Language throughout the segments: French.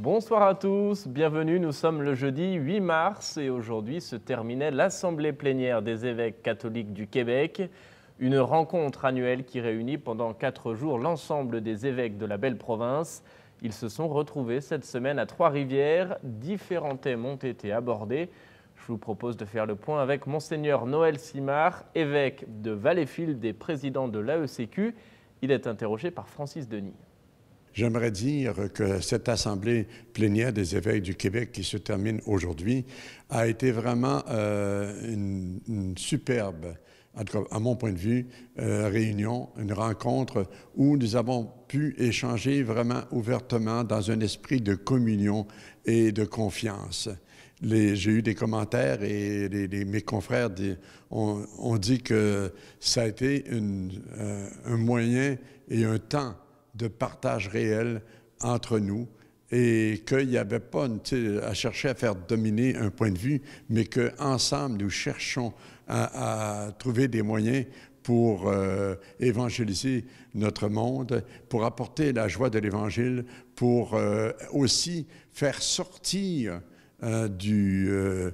Bonsoir à tous, bienvenue, nous sommes le jeudi 8 mars et aujourd'hui se terminait l'Assemblée plénière des évêques catholiques du Québec, une rencontre annuelle qui réunit pendant 4 jours l'ensemble des évêques de la belle province. Ils se sont retrouvés cette semaine à Trois-Rivières, différents thèmes ont été abordés. Je vous propose de faire le point avec Monseigneur Noël Simard, évêque de Valleyfield et président de l'AECQ. Il est interrogé par Francis Denis. J'aimerais dire que cette Assemblée plénière des évêques du Québec qui se termine aujourd'hui a été vraiment une superbe, en tout cas à mon point de vue, réunion, une rencontre où nous avons pu échanger vraiment ouvertement dans un esprit de communion et de confiance. J'ai eu des commentaires et mes confrères ont dit que ça a été un moyen et un temps de partage réel entre nous et qu'il n'y avait pas à chercher à faire dominer un point de vue, mais qu'ensemble, nous cherchons à trouver des moyens pour évangéliser notre monde, pour apporter la joie de l'Évangile, pour aussi faire sortir des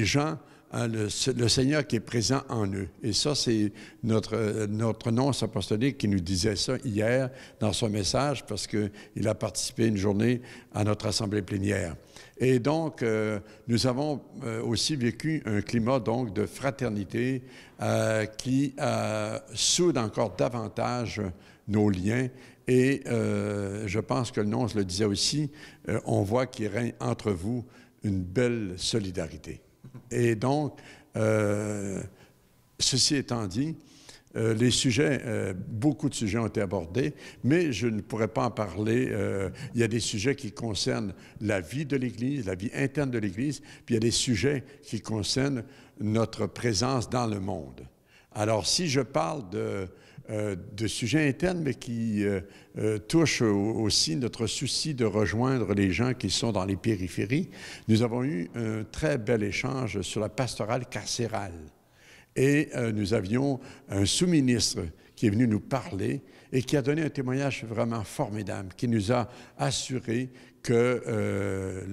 gens le Seigneur qui est présent en eux. Et ça, c'est notre nonce apostolique qui nous disait ça hier dans son message parce qu'il a participé une journée à notre assemblée plénière. Et donc, nous avons aussi vécu un climat donc de fraternité qui soude encore davantage nos liens. Et je pense que le nonce le disait aussi, on voit qu'il règne entre vous une belle solidarité. Et donc, ceci étant dit, les sujets, beaucoup de sujets ont été abordés, mais je ne pourrais pas en parler. Il y a des sujets qui concernent la vie de l'Église, la vie interne de l'Église, puis il y a des sujets qui concernent notre présence dans le monde. Alors, si je parle de sujets internes, mais qui touchent aussi notre souci de rejoindre les gens qui sont dans les périphéries, nous avons eu un très bel échange sur la pastorale carcérale. Et nous avions un sous-ministre qui est venu nous parler et qui a donné un témoignage vraiment formidable, qui nous a assuré que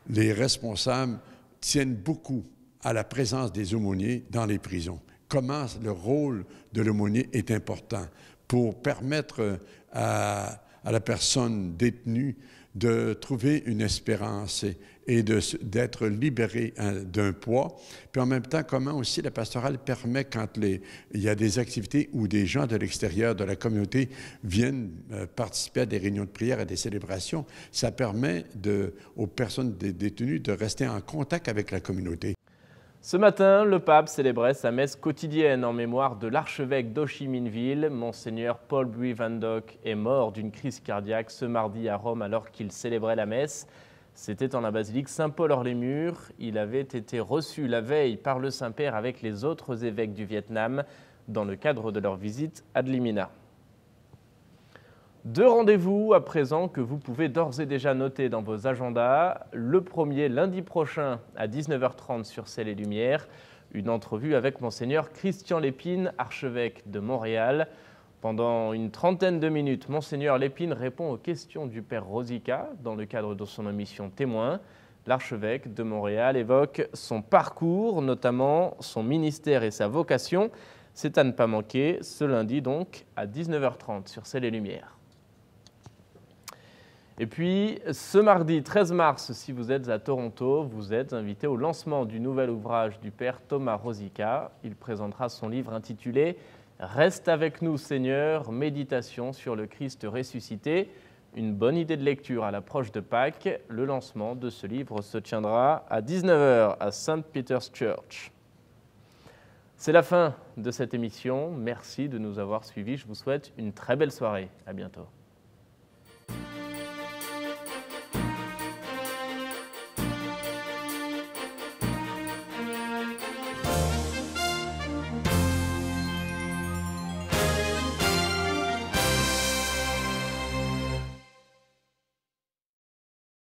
les responsables tiennent beaucoup à la présence des aumôniers dans les prisons. Comment le rôle de l'aumônier est important pour permettre à la personne détenue de trouver une espérance et d'être libérée d'un poids. Puis en même temps, comment aussi la pastorale permet, quand il y a des activités où des gens de l'extérieur de la communauté viennent participer à des réunions de prière, à des célébrations, ça permet aux personnes détenues de rester en contact avec la communauté. Ce matin, le pape célébrait sa messe quotidienne en mémoire de l'archevêque d'Ho Chi Minh Ville. Monseigneur Paul Buy Van Dock est mort d'une crise cardiaque ce mardi à Rome alors qu'il célébrait la messe. C'était en la basilique Saint-Paul-hors-les-Murs. Il avait été reçu la veille par le Saint-Père avec les autres évêques du Vietnam dans le cadre de leur visite à Dlimina. 2 rendez-vous à présent que vous pouvez d'ores et déjà noter dans vos agendas. Le premier, lundi prochain à 19h30 sur Ciel et Lumière, une entrevue avec Monseigneur Christian Lépine, archevêque de Montréal. Pendant une trentaine de minutes, Monseigneur Lépine répond aux questions du Père Rosica dans le cadre de son émission Témoin. L'archevêque de Montréal évoque son parcours, notamment son ministère et sa vocation. C'est à ne pas manquer, ce lundi donc à 19h30 sur Ciel et Lumière. Et puis, ce mardi 13 mars, si vous êtes à Toronto, vous êtes invité au lancement du nouvel ouvrage du Père Thomas Rosica. Il présentera son livre intitulé « Reste avec nous, Seigneur, méditation sur le Christ ressuscité ». Une bonne idée de lecture à l'approche de Pâques. Le lancement de ce livre se tiendra à 19h à St. Peter's Church. C'est la fin de cette émission. Merci de nous avoir suivis. Je vous souhaite une très belle soirée. À bientôt.